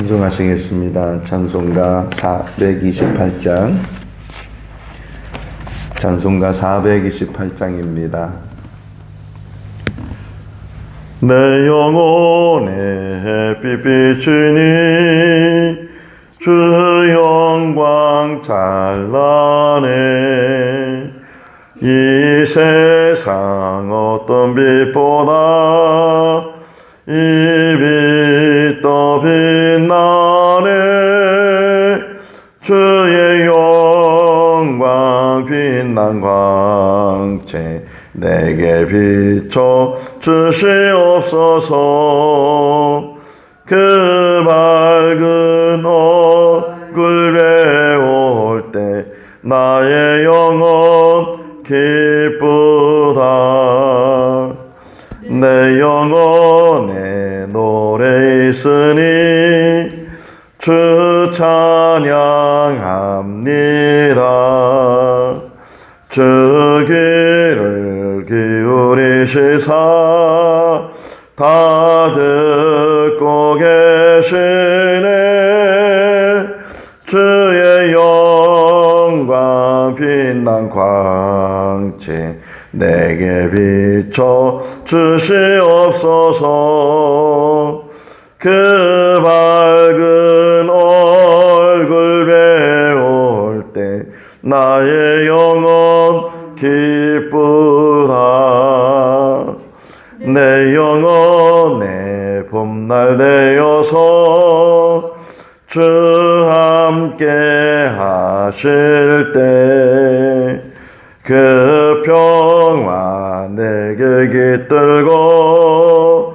찬송하시겠습니다. 찬송가 428장. 찬송가 428장입니다. 내 영혼의 햇빛 비추니 주 영광 찬란해. 이 세상 어떤 빛보다 이 빛 더 빛나네. 주의 영광 빛난 광채 내게 비춰 주시옵소서. 그 밝은 얼굴 배울 때 나의 영혼 기쁘다. 내 영혼에 노래 있으니 주 찬양합니다. 주 귀를 기울이시사 다 듣고 계시네. 주의 영광 빛난 광채 내게 비춰 주시옵소서. 그 밝은 얼굴 배울 때 나의 영혼 기쁘다. 내 영혼의 봄날 되어서 주 함께 하실 때 그 평화 내게 깃들고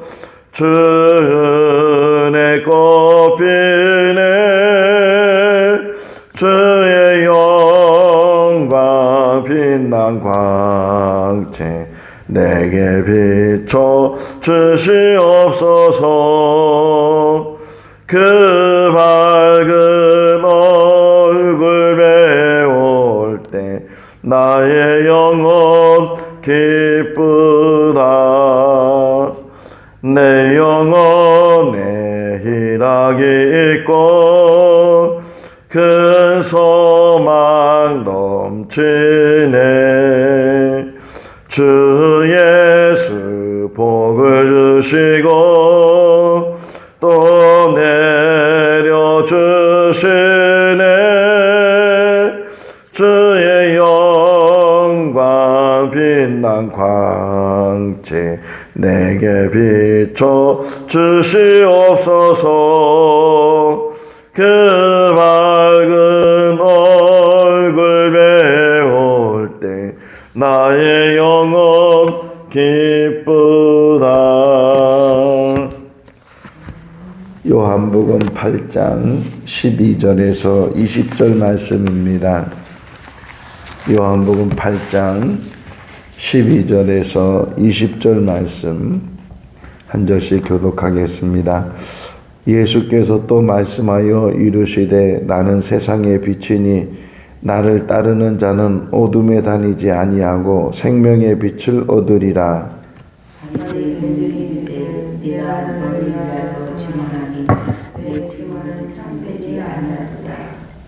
주 은혜 꽃피네. 주의 영광 빛난 광채 내게 비춰 주시옵소서. 그 밝은 얼굴 배울 때 나의 영혼 기쁘다. 내 영혼에 희락이 있고 큰 소망 넘치네. 주 예수 복을 주시고 또 내려주시네. 주의 영광 빛난 광채 내게 비춰 주시옵소서. 그 밝은 얼굴 배울 때 나의 영혼 기쁘다. 요한복음 8장 12절에서 20절 말씀입니다. 요한복음 8장 12절에서 20절 말씀 한 절씩 교독하겠습니다. 예수께서 또 말씀하여 이르시되 나는 세상의 빛이니 나를 따르는 자는 어둠에 다니지 아니하고 생명의 빛을 얻으리라.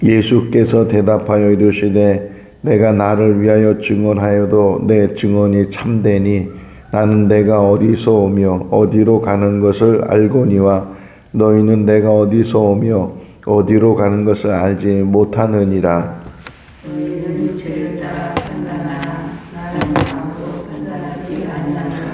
예수께서 대답하여 이르시되 내가 나를 위하여 증언하여도 내 증언이 참되니 나는 내가 어디서 오며 어디로 가는 것을 알거니와 너희는 내가 어디서 오며 어디로 가는 것을 알지 못하느니라. 너희는 육체를 따라 판단하나 나는 아무도 판단하지 아니하노라.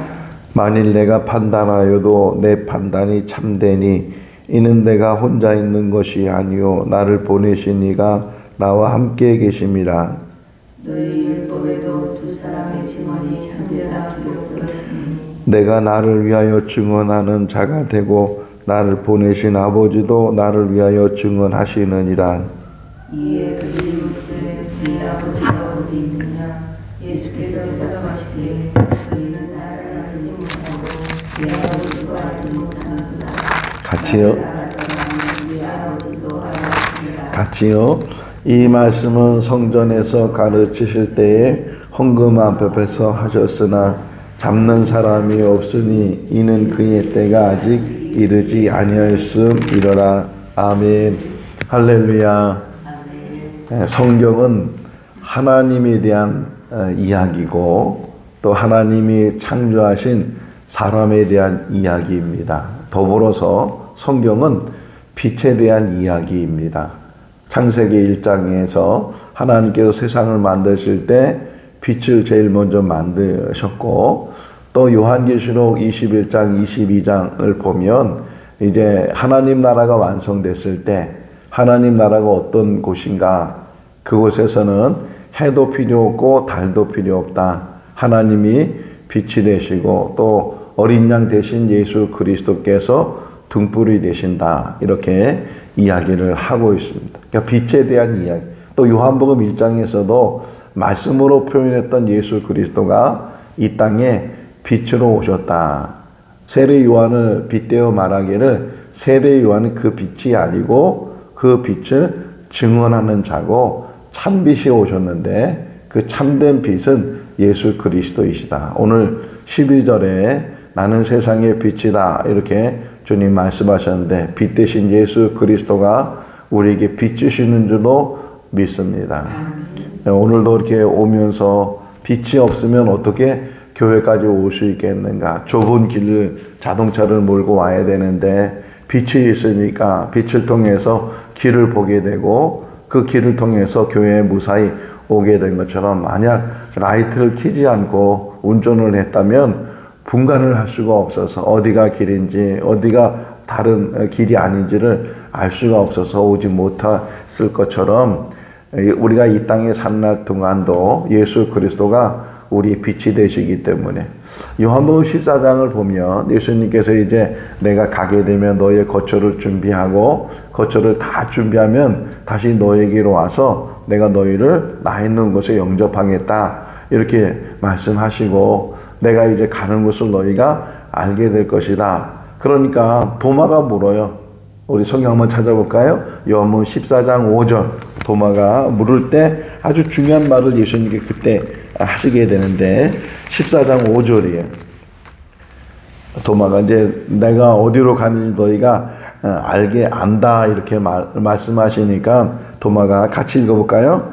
만일 내가 판단하여도 내 판단이 참되니 이는 내가 혼자 있는 것이 아니요 나를 보내신 이가 나와 함께 계심이라. 너희 율법에도 두 사람의 증언이 참되다 기록되었으니 내가 나를 위하여 증언하는 자가 되고 나를 보내신 아버지도 나를 위하여 증언하시느니라. 이에 그들이 묻되 네 아버지가 어디 있느냐. 예수께서 대답하시되 너희는 나를 알지 못하고 네 아버지도 알지 못하는구나. 같이요. 이 말씀은 성전에서 가르치실 때에 헌금 앞에서 하셨으나 잡는 사람이 없으니 이는 그의 때가 아직 이르지 아니하였음이러라. 아멘. 할렐루야. 성경은 하나님에 대한 이야기고 또 하나님이 창조하신 사람에 대한 이야기입니다. 더불어서 성경은 빛에 대한 이야기입니다. 창세기 1장에서 하나님께서 세상을 만드실 때 빛을 제일 먼저 만드셨고 또 요한계시록 21장 22장을 보면 이제 하나님 나라가 완성됐을 때 하나님 나라가 어떤 곳인가, 그곳에서는 해도 필요 없고 달도 필요 없다. 하나님이 빛이 되시고 또 어린 양 대신 예수 그리스도께서 등불이 되신다. 이렇게 이야기를 하고 있습니다. 그러니까 빛에 대한 이야기. 또 요한복음 1장에서도 말씀으로 표현했던 예수 그리스도가 이 땅에 빛으로 오셨다. 세례 요한을 빗대어 말하기를 세례 요한은 그 빛이 아니고 그 빛을 증언하는 자고 참빛이 오셨는데 그 참된 빛은 예수 그리스도이시다. 오늘 12절에 나는 세상의 빛이다 이렇게 주님 말씀하셨는데 빛 대신 예수 그리스도가 우리에게 빛 주시는 줄로 믿습니다. 오늘도 이렇게 오면서 빛이 없으면 어떻게 교회까지 올 수 있겠는가? 좁은 길을 자동차를 몰고 와야 되는데 빛이 있으니까 빛을 통해서 길을 보게 되고 그 길을 통해서 교회에 무사히 오게 된 것처럼 만약 라이트를 켜지 않고 운전을 했다면 분간을 할 수가 없어서 어디가 길인지 어디가 다른 길이 아닌지를 알 수가 없어서 오지 못했을 것처럼 우리가 이 땅에 산 날 동안도 예수 그리스도가 우리의 빛이 되시기 때문에 요한복음 14장을 보면 예수님께서 이제 내가 가게 되면 너의 거처를 준비하고 거처를 다 준비하면 다시 너에게로 와서 내가 너희를 나 있는 곳에 영접하겠다 이렇게 말씀하시고 내가 이제 가는 곳을 너희가 알게 될 것이다. 그러니까 도마가 물어요. 우리 성경 한번 찾아볼까요? 요한복음 14장 5절 도마가 물을 때 아주 중요한 말을 예수님께 그때 하시게 되는데 14장 5절이에요. 도마가 이제 내가 어디로 가는지 너희가 알게 안다 이렇게 말씀하시니까 도마가 같이 읽어볼까요?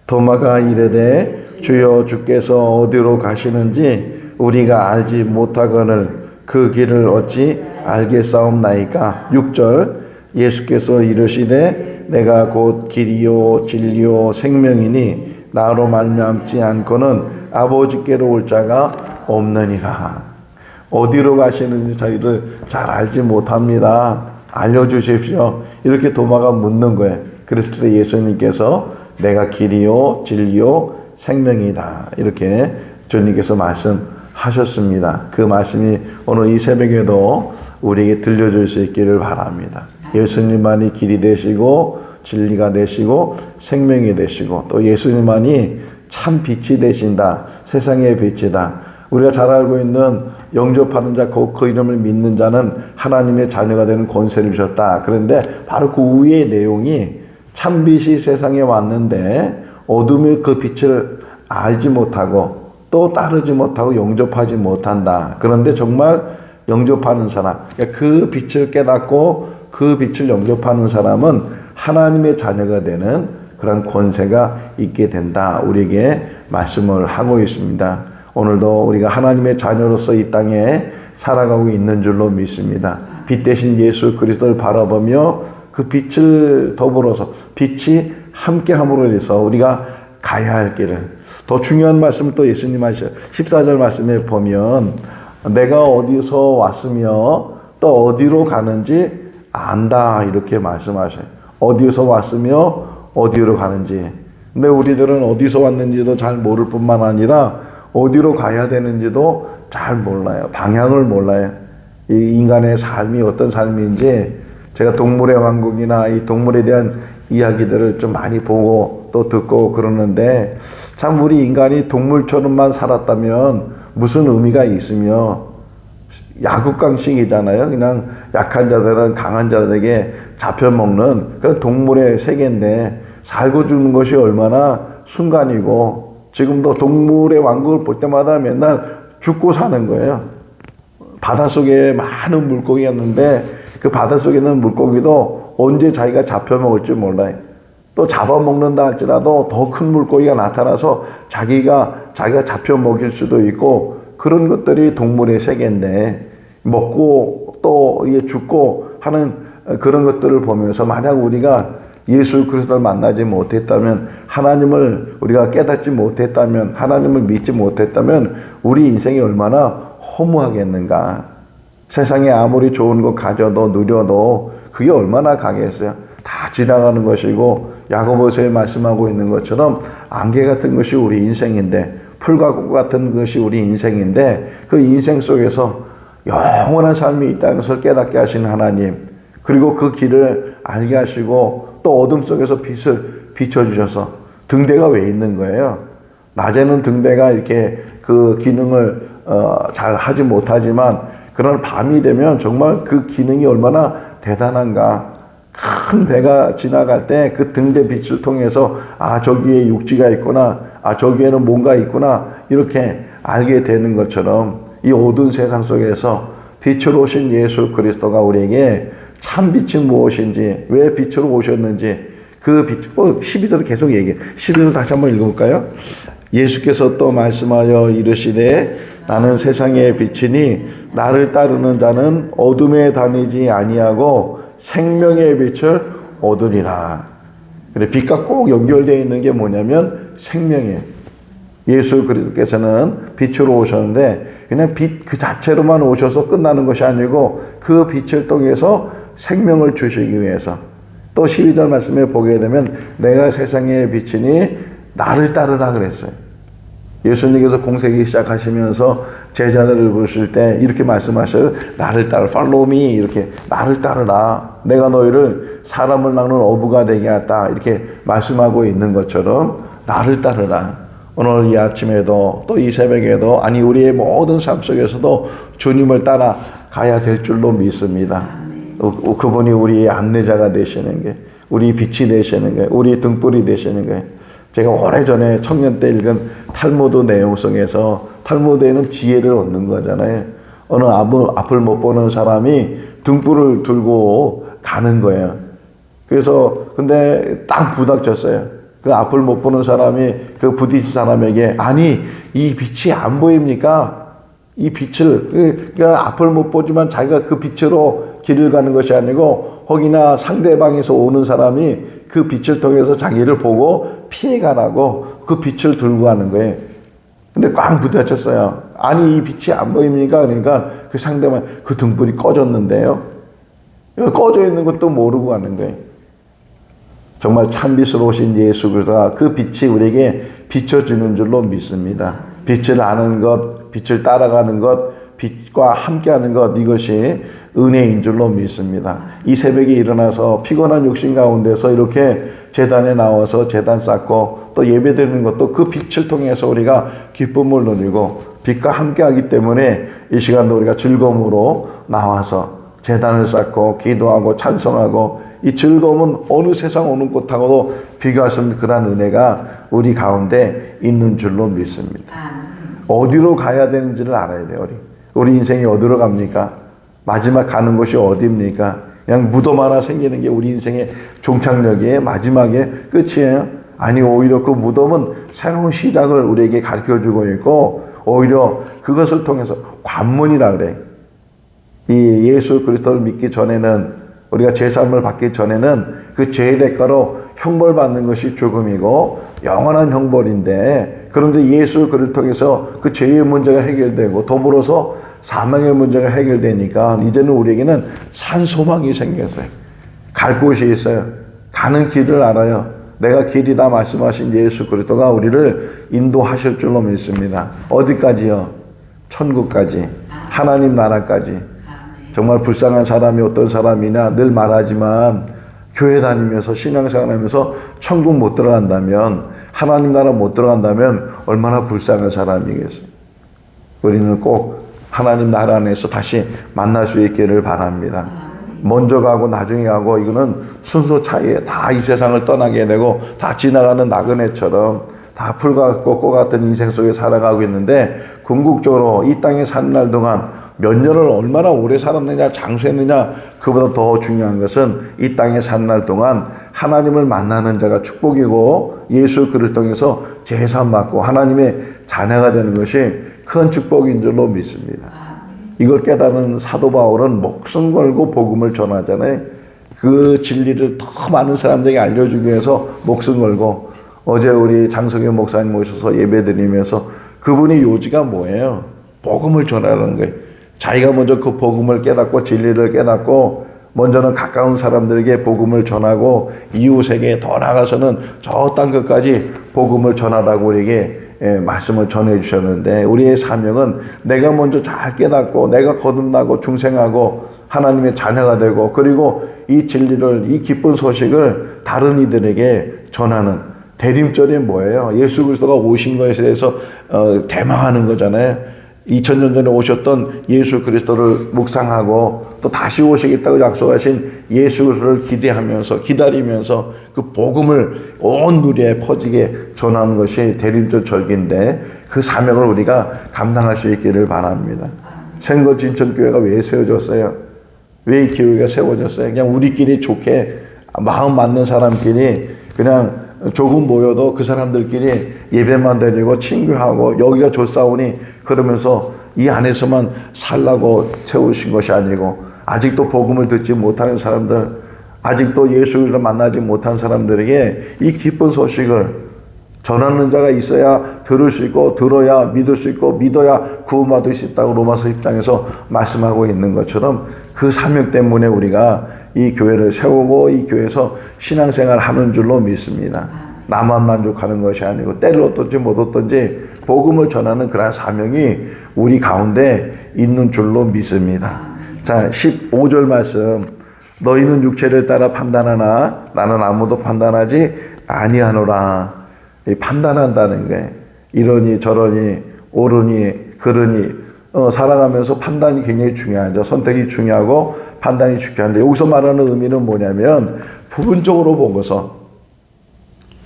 도마가 이르되 주여 주께서 어디로 가시는지 우리가 알지 못하거늘 그 길을 어찌 알겠사옵나이까. 6절 예수께서 이르시되 내가 곧 길이요 진리요 생명이니 나로 말미암지 않고는 아버지께로 올 자가 없느니라. 어디로 가시는지 저희를 잘 알지 못합니다. 알려주십시오. 이렇게 도마가 묻는 거예요. 그랬을 때 예수님께서 내가 길이요 진리요 생명이다. 이렇게 주님께서 말씀하셨습니다. 그 말씀이 오늘 이 새벽에도 우리에게 들려줄 수 있기를 바랍니다. 예수님만이 길이 되시고 진리가 되시고 생명이 되시고 또 예수님만이 참 빛이 되신다. 세상의 빛이다. 우리가 잘 알고 있는 영접하는 자, 그 이름을 믿는 자는 하나님의 자녀가 되는 권세를 주셨다. 그런데 바로 그 위의 내용이 참 빛이 세상에 왔는데 어둠이 그 빛을 알지 못하고 또 따르지 못하고 영접하지 못한다. 그런데 정말 영접하는 사람, 그 빛을 깨닫고 그 빛을 영접하는 사람은 하나님의 자녀가 되는 그런 권세가 있게 된다. 우리에게 말씀을 하고 있습니다. 오늘도 우리가 하나님의 자녀로서 이 땅에 살아가고 있는 줄로 믿습니다. 빛 대신 예수 그리스도를 바라보며 그 빛을 더불어서 빛이 함께함으로 인해서 우리가 가야 할 길을 더 중요한 말씀을 또 예수님 하셔요. 14절 말씀에 보면 내가 어디서 왔으며 또 어디로 가는지 안다 이렇게 말씀하셔요. 어디서 왔으며 어디로 가는지. 근데 우리들은 어디서 왔는지도 잘 모를 뿐만 아니라 어디로 가야 되는지도 잘 몰라요. 방향을 몰라요. 이 인간의 삶이 어떤 삶인지 제가 동물의 왕국이나 이 동물에 대한 이야기들을 좀 많이 보고 또 듣고 그러는데 참 우리 인간이 동물처럼만 살았다면 무슨 의미가 있으며 야국강식이잖아요. 그냥 약한 자들은 강한 자들에게 잡혀먹는 그런 동물의 세계인데 살고 죽는 것이 얼마나 순간이고 지금도 동물의 왕국을 볼 때마다 맨날 죽고 사는 거예요. 바닷속에 많은 물고기였는데 그 바닷속에 있는 물고기도 언제 자기가 잡혀먹을지 몰라요. 또 잡아먹는다 할지라도 더 큰 물고기가 나타나서 자기가 잡혀먹일 수도 있고, 그런 것들이 동물의 세계인데, 먹고 또 이게 죽고 하는 그런 것들을 보면서 만약 우리가 예수 그리스도를 만나지 못했다면, 하나님을 우리가 깨닫지 못했다면, 하나님을 믿지 못했다면 우리 인생이 얼마나 허무하겠는가. 세상에 아무리 좋은 것 가져도 누려도 그게 얼마나 가겠어요. 다 지나가는 것이고, 야고보서에 말씀하고 있는 것처럼 안개 같은 것이 우리 인생인데, 풀과 꽃 같은 것이 우리 인생인데, 그 인생 속에서 영원한 삶이 있다는 것을 깨닫게 하시는 하나님, 그리고 그 길을 알게 하시고 또 어둠 속에서 빛을 비춰주셔서, 등대가 왜 있는 거예요? 낮에는 등대가 이렇게 그 기능을 잘 하지 못하지만, 그런 밤이 되면 정말 그 기능이 얼마나 대단한가. 큰 배가 지나갈 때 그 등대 빛을 통해서 저기에 육지가 있구나, 저기에는 뭔가 있구나, 이렇게 알게 되는 것처럼 이 어두운 세상 속에서 빛으로 오신 예수 그리스도가 우리에게 참 빛이 무엇인지, 왜 빛으로 오셨는지, 그 빛, 12절을 계속 얘기해. 12절 다시 한번 읽어볼까요? 예수께서 또 말씀하여 이르시되 나는 세상의 빛이니 나를 따르는 자는 어둠에 다니지 아니하고 생명의 빛을 얻으리라. 그래, 빛과 꼭 연결되어 있는 게 뭐냐면 생명이에요. 예수 그리스도께서는 빛으로 오셨는데 그냥 빛 그 자체로만 오셔서 끝나는 것이 아니고 그 빛을 통해서 생명을 주시기 위해서, 또 12절 말씀에 보게 되면 내가 세상의 빛이니 나를 따르라 그랬어요. 예수님께서 공생이 시작하시면서 제자들을 부르실 때 이렇게 말씀하셔요. 나를 따라, follow me, 이렇게 나를 따르라. 내가 너희를 사람을 낚는 어부가 되게 하다, 이렇게 말씀하고 있는 것처럼 나를 따르라. 오늘 이 아침에도 또 이 새벽에도, 아니 우리의 모든 삶 속에서도 주님을 따라 가야 될 줄로 믿습니다. 그분이 우리의 안내자가 되시는 게, 우리 빛이 되시는 게, 우리 등불이 되시는 게. 제가 오래전에 청년 때 읽은 탈무드 내용 속에서, 탈무드에는 지혜를 얻는 거잖아요. 어느 앞을 못 보는 사람이 등불을 들고 가는 거예요. 그래서 근데 딱 부닥쳤어요. 그 앞을 못 보는 사람이 그 부딪힌 사람에게, 아니 이 빛이 안 보입니까? 이 빛을, 그러니까 앞을 못 보지만 자기가 그 빛으로 길을 가는 것이 아니고, 혹이나 상대방에서 오는 사람이 그 빛을 통해서 자기를 보고 피해가라고 그 빛을 들고 가는 거예요. 근데 꽝 부딪혔어요. 아니 이 빛이 안 보입니까? 그러니까 그 상대방, 그 등불이 꺼졌는데요. 꺼져 있는 것도 모르고 가는 거예요. 정말 참빛으로 오신 예수 그리스도가 그 빛이 우리에게 비춰주는 줄로 믿습니다. 빛을 아는 것, 빛을 따라가는 것, 빛과 함께하는 것, 이것이 은혜인 줄로 믿습니다. 이 새벽에 일어나서 피곤한 육신 가운데서 이렇게 제단에 나와서 제단 쌓고 또 예배드리는 것도 그 빛을 통해서 우리가 기쁨을 누리고 빛과 함께하기 때문에 이 시간도 우리가 즐거움으로 나와서 제단을 쌓고 기도하고 찬송하고, 이 즐거움은 어느 세상 어느 곳하고도 비교할 수 없는 그러한 은혜가 우리 가운데 있는 줄로 믿습니다. 어디로 가야 되는지를 알아야 돼요. 우리 인생이 어디로 갑니까? 마지막 가는 곳이 어디입니까? 그냥 무덤 하나 생기는 게 우리 인생의 종착역이에요? 마지막에 끝이에요? 아니, 오히려 그 무덤은 새로운 시작을 우리에게 가르쳐주고 있고, 오히려 그것을 통해서 관문이라 그래. 이 예수 그리스도를 믿기 전에는, 우리가 죄사함을 받기 전에는 그 죄의 대가로 형벌받는 것이 죽음이고 영원한 형벌인데, 그런데 예수 그리스도를 통해서 그 죄의 문제가 해결되고 더불어서 사망의 문제가 해결되니까 이제는 우리에게는 산 소망이 생겼어요. 갈 곳이 있어요. 가는 길을 알아요. 내가 길이다 말씀하신 예수 그리스도가 우리를 인도하실 줄로 믿습니다. 어디까지요? 천국까지, 하나님 나라까지. 정말 불쌍한 사람이 어떤 사람이냐 늘 말하지만, 교회 다니면서 신앙생활하면서 천국 못 들어간다면, 하나님 나라 못 들어간다면 얼마나 불쌍한 사람이겠어요. 우리는 꼭 하나님 나라 안에서 다시 만날 수 있기를 바랍니다. 먼저 가고 나중에 가고, 이거는 순서 차이에 다 이 세상을 떠나게 되고 다 지나가는 나그네처럼 다 풀과 꽃과 같은 인생 속에 살아가고 있는데, 궁극적으로 이 땅에 사는 날 동안 몇 년을 얼마나 오래 살았느냐, 장수했느냐, 그보다 더 중요한 것은 이 땅에 사는 날 동안 하나님을 만나는 자가 축복이고 예수 그리스도 통해서 제사 받고 하나님의 자녀가 되는 것이 큰 축복인 줄로 믿습니다. 이걸 깨달은 사도 바울은 목숨 걸고 복음을 전하잖아요. 그 진리를 더 많은 사람들에게 알려주기 위해서 목숨 걸고, 어제 우리 장성현 목사님 모셔서 예배드리면서 그분의 요지가 뭐예요? 복음을 전하는 거예요. 자기가 먼저 그 복음을 깨닫고 진리를 깨닫고 먼저는 가까운 사람들에게 복음을 전하고 이웃에게 더 나아가서는 저 땅 끝까지 복음을 전하라고 우리에게 말씀을 전해 주셨는데, 우리의 사명은 내가 먼저 잘 깨닫고 내가 거듭나고 중생하고 하나님의 자녀가 되고, 그리고 이 진리를, 이 기쁜 소식을 다른 이들에게 전하는 대림절이 뭐예요? 예수 그리스도가 오신 것에 대해서 대망하는 거잖아요. 2000년 전에 오셨던 예수 그리스도를 묵상하고 또 다시 오시겠다고 약속하신 예수 그리스도를 기대하면서 기다리면서 그 복음을 온 누리에 퍼지게 전하는 것이 대림절 절기인데, 그 사명을 우리가 감당할 수 있기를 바랍니다. 생거진천교회가 왜 세워졌어요? 왜 이 교회가 세워졌어요? 그냥 우리끼리 좋게 마음 맞는 사람끼리 그냥 조금 모여도 그 사람들끼리 예배만 드리고 친교하고 여기가 좋사오니 그러면서 이 안에서만 살라고 세우신 것이 아니고, 아직도 복음을 듣지 못하는 사람들, 아직도 예수를 만나지 못한 사람들에게 이 기쁜 소식을 전하는 자가 있어야 들을 수 있고, 들어야 믿을 수 있고, 믿어야 구원받을 수 있다고 로마서 10장에서 말씀하고 있는 것처럼, 그 사명 때문에 우리가 이 교회를 세우고 이 교회에서 신앙생활 하는 줄로 믿습니다. 나만 만족하는 것이 아니고 때를 어떤지 못 어떤지 복음을 전하는 그러한 사명이 우리 가운데 있는 줄로 믿습니다. 자, 15절 말씀. 너희는 육체를 따라 판단하나 나는 아무도 판단하지 아니하노라. 이 판단한다는 게 이러니 저러니 옳으니 그르니 살아가면서 판단이 굉장히 중요하죠. 선택이 중요하고 판단이 중요한데, 여기서 말하는 의미는 뭐냐면 부분적으로 보고서,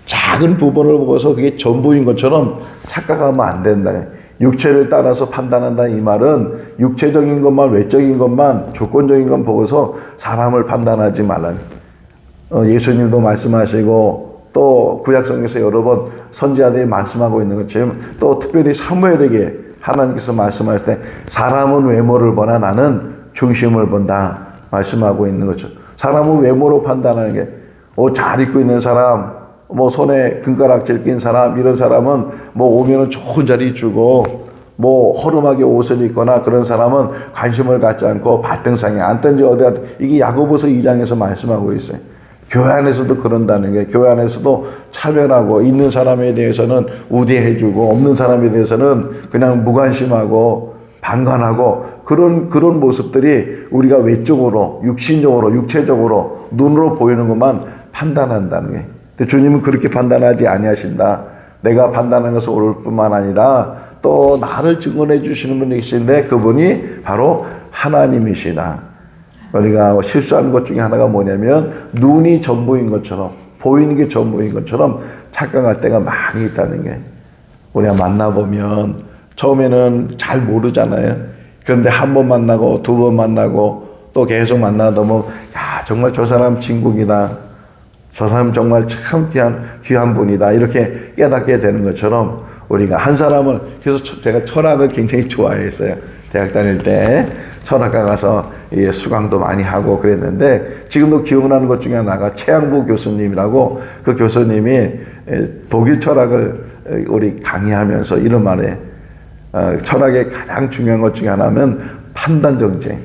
작은 부분을 보고서 그게 전부인 것처럼 착각하면 안 된다. 육체를 따라서 판단한다, 이 말은 육체적인 것만, 외적인 것만, 조건적인 것 보고서 사람을 판단하지 말라는. 예수님도 말씀하시고 또 구약성경에서 여러 번 선지자들이 말씀하고 있는 것처럼, 또 특별히 사무엘에게 하나님께서 말씀할 때 사람은 외모를 보나 나는 중심을 본다 말씀하고 있는 거죠. 사람은 외모로 판단하는 게, 잘 입고 있는 사람, 손에 금가락질 낀 사람, 이런 사람은 오면은 좋은 자리 주고, 허름하게 옷을 입거나 그런 사람은 관심을 갖지 않고 발등상에 앉든지 어디가, 이게 야고보서 2장에서 말씀하고 있어요. 교회 안에서도 그런다는 게, 교회 안에서도 차별하고, 있는 사람에 대해서는 우대해주고 없는 사람에 대해서는 그냥 무관심하고 방관하고, 그런 모습들이 우리가 외적으로, 육신적으로, 육체적으로 눈으로 보이는 것만 판단한다는 게. 근데 주님은 그렇게 판단하지 아니하신다. 내가 판단하는 것은 옳을 뿐만 아니라 또 나를 증언해 주시는 분이 계신데, 그분이 바로 하나님이시다. 우리가 실수하는 것 중에 하나가 뭐냐면, 눈이 전부인 것처럼, 보이는 게 전부인 것처럼 착각할 때가 많이 있다는 게. 우리가 만나보면 처음에는 잘 모르잖아요. 그런데 한 번 만나고 두 번 만나고 또 계속 만나다 보면, 정말 저 사람 진국이다, 저 사람 정말 참 귀한 분이다, 이렇게 깨닫게 되는 것처럼, 우리가 한 사람을, 그래서 제가 철학을 굉장히 좋아했어요. 대학 다닐 때 철학과 가서 수강도 많이 하고 그랬는데, 지금도 기억나는 것 중에 하나가 최양부 교수님이라고, 그 교수님이 독일 철학을 우리 강의하면서 이런 말에, 철학의 가장 중요한 것 중에 하나는 판단 정쟁.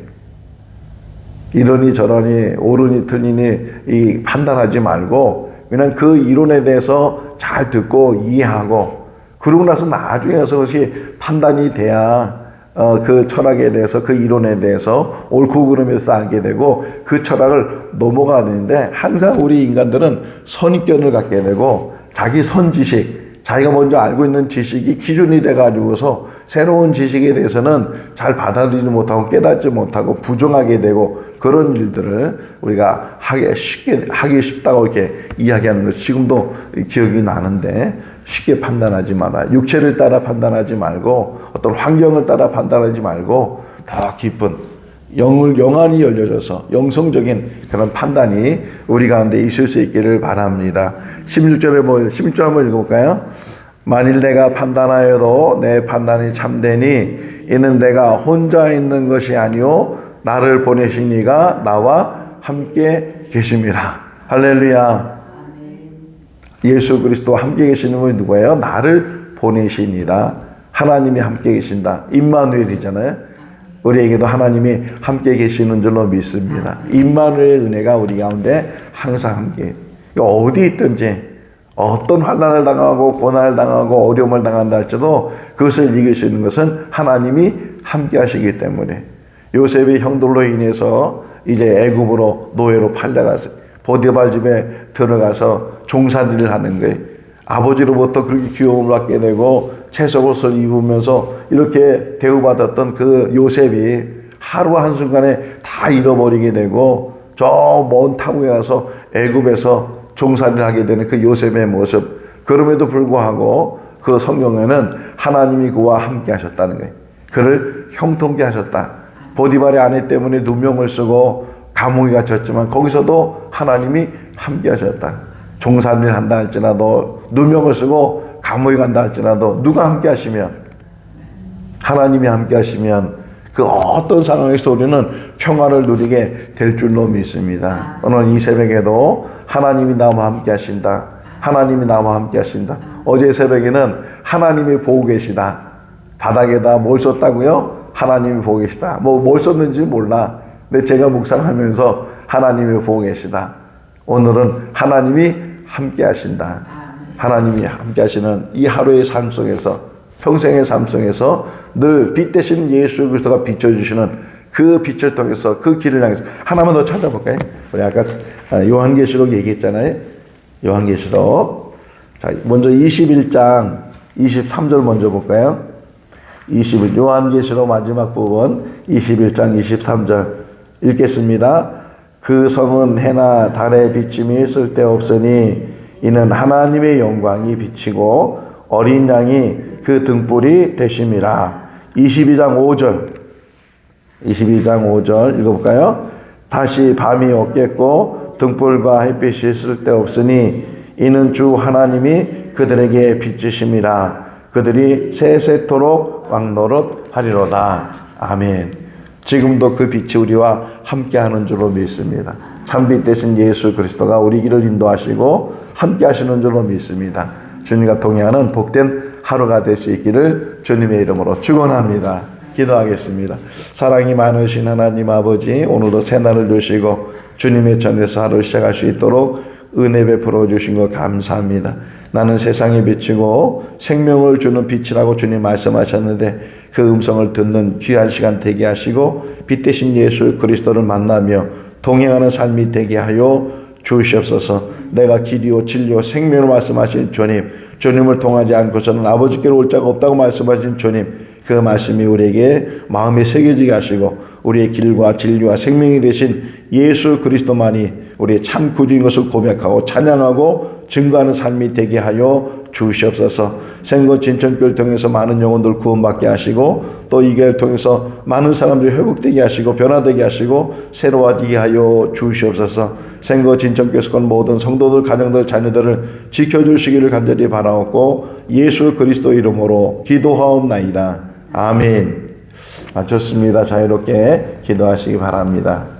이러니 저러니 옳으니 틀리니 이 판단하지 말고 그냥 그 이론에 대해서 잘 듣고 이해하고, 그러고 나서 나중에 가서 그것이 판단이 돼야 그 철학에 대해서, 그 이론에 대해서 옳고 그름에서 알게 되고 그 철학을 넘어가야 되는데, 항상 우리 인간들은 선입견을 갖게 되고 자기 선지식, 자기가 먼저 알고 있는 지식이 기준이 돼가지고서 새로운 지식에 대해서는 잘 받아들이지 못하고 깨닫지 못하고 부정하게 되고, 그런 일들을 우리가 하기 쉽다고 이렇게 이야기하는 것 지금도 기억이 나는데, 쉽게 판단하지 마라. 육체를 따라 판단하지 말고 어떤 환경을 따라 판단하지 말고 더 깊은 영안이 열려져서 영성적인 그런 판단이 우리 가운데 있을 수 있기를 바랍니다. 16절 한번 읽어볼까요? 만일 내가 판단하여도 내 판단이 참되니 이는 내가 혼자 있는 것이 아니요 나를 보내신 이가 나와 함께 계심이라. 할렐루야. 예수 그리스도와 함께 계시는 분이 누구예요? 나를 보내시니라. 하나님이 함께 계신다. 임마누엘이잖아요. 우리에게도 하나님이 함께 계시는 줄로 믿습니다. 임마누엘의 은혜가 우리 가운데 항상 함께. 어디 있든지 어떤 환난을 당하고 고난을 당하고 어려움을 당한다 할지라도 그것을 이길 수 있는 것은 하나님이 함께 하시기 때문에 요셉이 형들로 인해서 이제 애굽으로 노예로 팔려가서 보디발 집에 들어가서 종살이를 하는 거예요. 아버지로부터 그렇게 귀여움을 받게 되고 채석옷을 입으면서 이렇게 대우받았던 그 요셉이 하루 한순간에 다 잃어버리게 되고 저 먼 타국에 가서 애굽에서 종살이를 하게 되는 그 요셉의 모습. 그럼에도 불구하고 그 성경에는 하나님이 그와 함께 하셨다는 거예요. 그를 형통케 하셨다. 보디발의 아내 때문에 누명을 쓰고 감옥에 갇혔지만 거기서도 하나님이 함께 하셨다. 종살이를 한다 할지라도 누명을 쓰고 감옥에 간다 할지라도 누가 함께 하시면 하나님이 함께 하시면 그 어떤 상황에서 우리는 평화를 누리게 될 줄로 믿습니다. 오늘 이 새벽에도 하나님이 나와 함께 하신다. 하나님이 나와 함께 하신다. 어제 새벽에는 하나님이 보고 계시다. 바닥에다 뭘 썼다고요? 하나님이 보고 계시다. 뭘 썼는지 몰라. 근데 제가 묵상하면서 하나님이 보고 계시다. 오늘은 하나님이 함께 하신다. 하나님이 함께 하시는 이 하루의 삶 속에서 평생의 삶 속에서 늘 빛 대신 예수 그리스도가 비춰주시는 그 빛을 통해서 그 길을 향해서 하나만 더 찾아볼까요? 우리 아까 요한계시록 얘기했잖아요. 요한계시록. 자, 먼저 21장 23절 먼저 볼까요? 요한계시록 마지막 부분 21장 23절 읽겠습니다. 그 성은 해나 달의 비침이 쓸데없으니 이는 하나님의 영광이 비치고 어린 양이 그 등불이 되심이라. 22장 5절 읽어볼까요? 다시 밤이 없겠고 등불과 햇빛이 쓸데없으니 이는 주 하나님이 그들에게 비치심이라. 그들이 세세토록 왕노릇하리로다. 아멘. 지금도 그 빛이 우리와 함께하는 줄로 믿습니다. 참빛 대신 예수 그리스도가 우리 길을 인도하시고 함께하시는 줄로 믿습니다. 주님과 동행하는 복된 하루가 될 수 있기를 주님의 이름으로 축원합니다. 기도하겠습니다. 사랑이 많으신 하나님 아버지, 오늘도 새날을 주시고 주님의 전에서 하루를 시작할 수 있도록 은혜 베풀어 주신 것 감사합니다. 나는 세상에 비치고 생명을 주는 빛이라고 주님 말씀하셨는데 그 음성을 듣는 귀한 시간 되게 하시고 빛 대신 예수 그리스도를 만나며 동행하는 삶이 되게 하여 주시옵소서. 내가 길이요 진리요 생명을 말씀하신 주님을 통하지 않고서는 아버지께로 올 자가 없다고 말씀하신 주님, 그 말씀이 우리에게 마음에 새겨지게 하시고 우리의 길과 진리와 생명이 되신 예수 그리스도만이 우리의 참 구주인 것을 고백하고 찬양하고 증거하는 삶이 되게 하여 주시옵소서. 생거 진천교를 통해서 많은 영혼들 구원받게 하시고 또 이 교회를 통해서 많은 사람들이 회복되게 하시고 변화되게 하시고 새로워지게 하여 주시옵소서. 생거 진천교에서 건 모든 성도들 가정들 자녀들을 지켜주시기를 간절히 바라옵고 예수 그리스도 이름으로 기도하옵나이다. 아멘. 좋습니다. 자유롭게 기도하시기 바랍니다.